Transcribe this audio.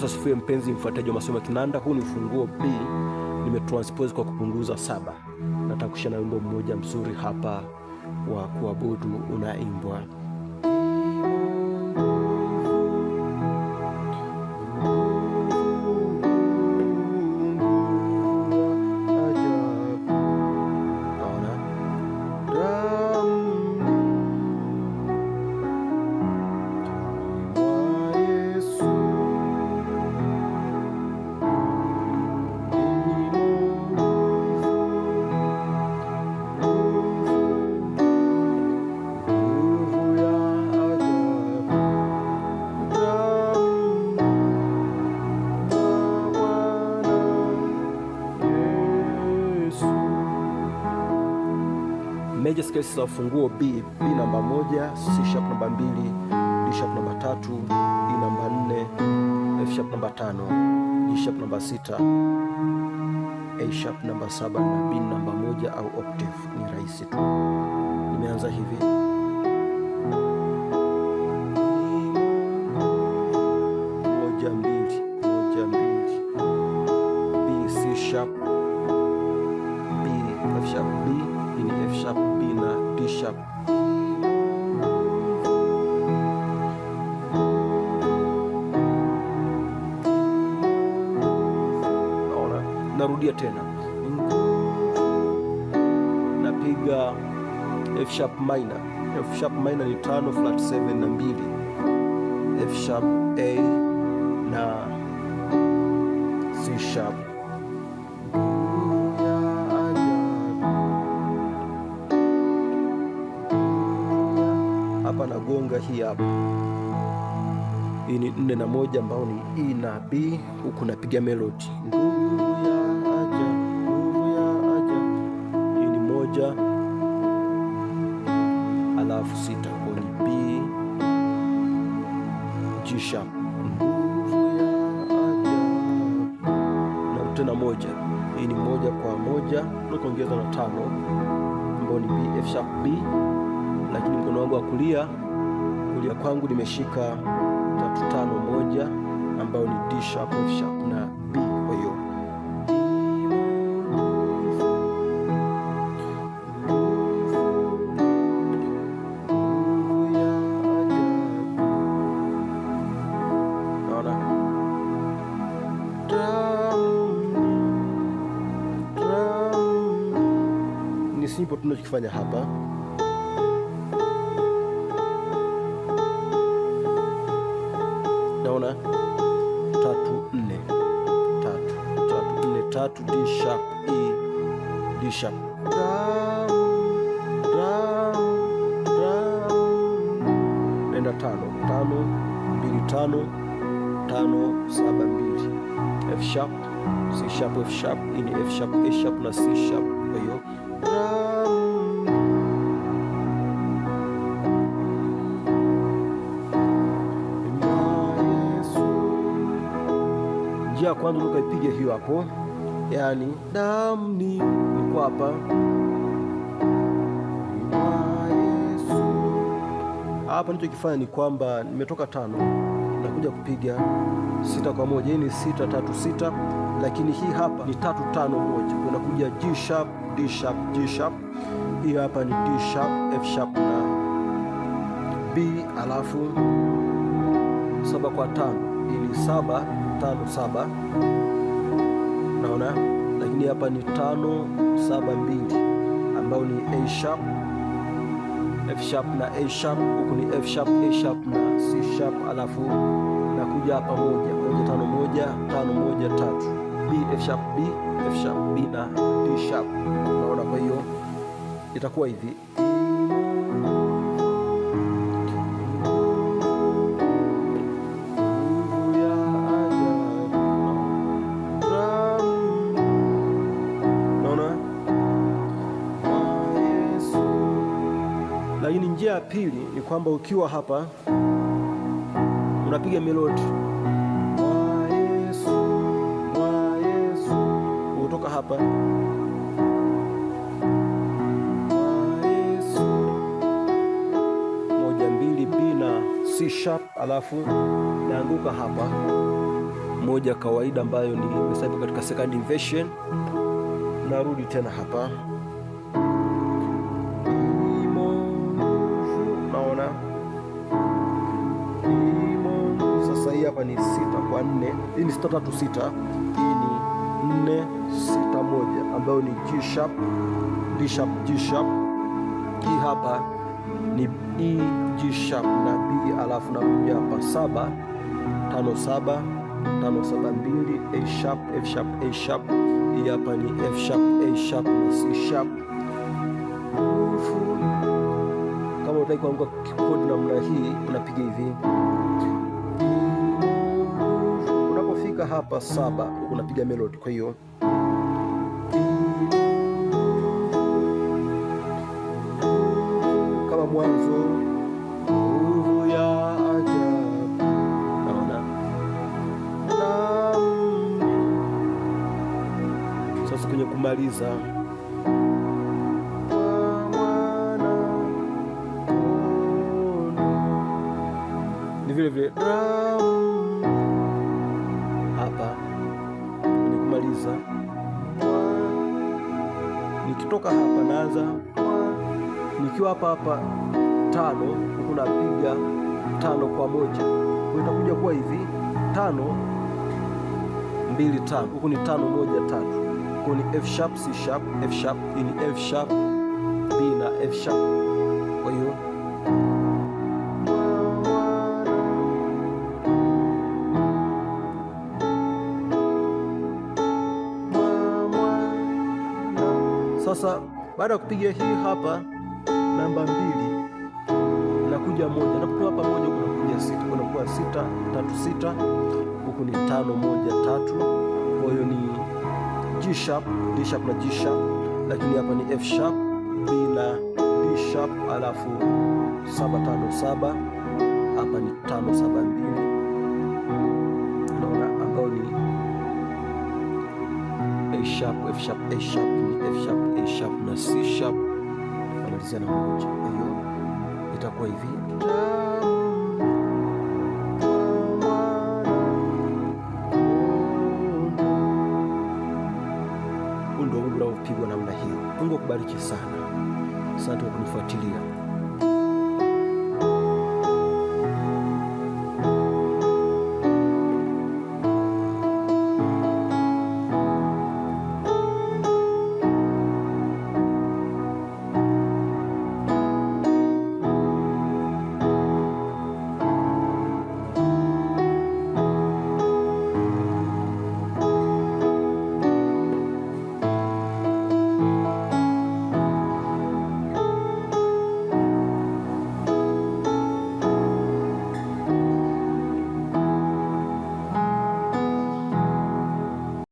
Yesu asifiwe. Mpenzi mfuataji wa masomo ya kinanda, huu ni ufunguo B, nimetranspose kwa kupunguza 7. Nataka kushana wimbo mmoja mzuri hapa wa kuabudu unaimbwa. Major scales za ufunguo B: B namba 1, C sharp namba 2, D sharp namba 3, E namba 4, F sharp namba 5, G sharp namba 6, A sharp namba 7 na B namba 1 au octave. Ni rahisi tu. Nimeanza hivi. Moja mbili, B C sharp, B F sharp, B ni F sharp, B na D sharp. Naona, narudia tena, napiga F sharp minor. F sharp minor ni 5 flat 7 na 2, F sharp A na C sharp. Hapa nagonga hii hapa. Hii ni 4 na 1 ambao ni E na B. Huku napiga melody. Nguvu ya aja, nguvu ya aja. Hii ni 1 alafu 6 kwa ni B G sharp. Nguvu ya aja. Na tena 1. Hii ni 1 kwa 1 na kuongeza na 5 ambao ni B F sharp B. Lakini mkono wangu wa kulia kwangu nimeshika 3-5-1 ambao ni D sharp, F sharp na B. Kwa hiyo naona ni simple tunachokifanya hapa. Naona 3-4 3 D sharp E D sharp nenda 5 2 5 5 7 2 F sharp C sharp F sharp. Hii ni F sharp A sharp na C sharp. Kwa hiyo njia ya kwanza ukaipiga hiyo hapo, yani damni niko hapa hapa. Nichokifanya ni kwamba nimetoka 5 nakuja kupiga 6 kwa 1. Hii ni 6 3 6, lakini hii hapa ni 3 5 1. Unakuja G sharp D sharp G sharp. Hii hapa ni D sharp F sharp na B, alafu 7 kwa 5. Hii ni 7 5 7, naona. Lakini hapa ni 5 7 2 ambao ni A sharp F sharp na A sharp. Huku ni F sharp A sharp na C sharp, alafu nakuja hapa 1 5 1 5 1 3 B F sharp B F sharp B na D sharp, naona. Kwa hiyo itakuwa hivi. Lakini njia ya pili ni kwamba ukiwa hapa unapiga melody Mwa Yesu, kutoka hapa Mwa Yesu, 1 2 B na C sharp, alafu naanguka hapa moja kawaida ambayo nimehesabu katika second inversion. Narudi tena hapa, naona sasa hii hapa ni 6 kwa 4. Hii ni 6 3 6, hii ni 4 6 1 ambayo ni G sharp D sharp G sharp. Hii hapa ni E G sharp na B, alafu nakuja hapa 7 5 7 5 7 2 A sharp F sharp A sharp. Hii hapa ni F sharp A sharp na C sharp. Kama unataka kuanguka kikodi namna hii unapiga hivi. Unapofika hapa 7 unapiga melody. Kwa hiyo kama mwanzo, nguvu ya ajabu, naona. Sasa kwenye kumaliza ni vile vile hapa kwenye kumaliza. Nikitoka hapa naanza nikiwa hapa 5 huku napiga 5 kwa 1, kwa itakuja kuwa hivi 5 2 5, huku ni 5 1 3, huku ni F sharp C sharp F sharp, hii ni F sharp B na F sharp. Kwa hiyo sasa baada ya kupiga hii hapa namba 2 nakuja 1, napotoa hapa 1 huko nakuja 6, kwa nakuwa 6 3 6, huku ni 5 1 3. Kwa hiyo ni G sharp D sharp na G sharp, lakini hapa ni F sharp B na D sharp, alafu 7 5 7, hapa ni 5 7 2, unaona, ambao ni A sharp F sharp A sharp, ni F sharp A sharp na C sharp, namalizia na 1. Kwa hiyo itakuwa hivi. Ndio wimbo unaopigwa namna hiyo. Mungu akubariki sana. Asante kwa kunifuatilia.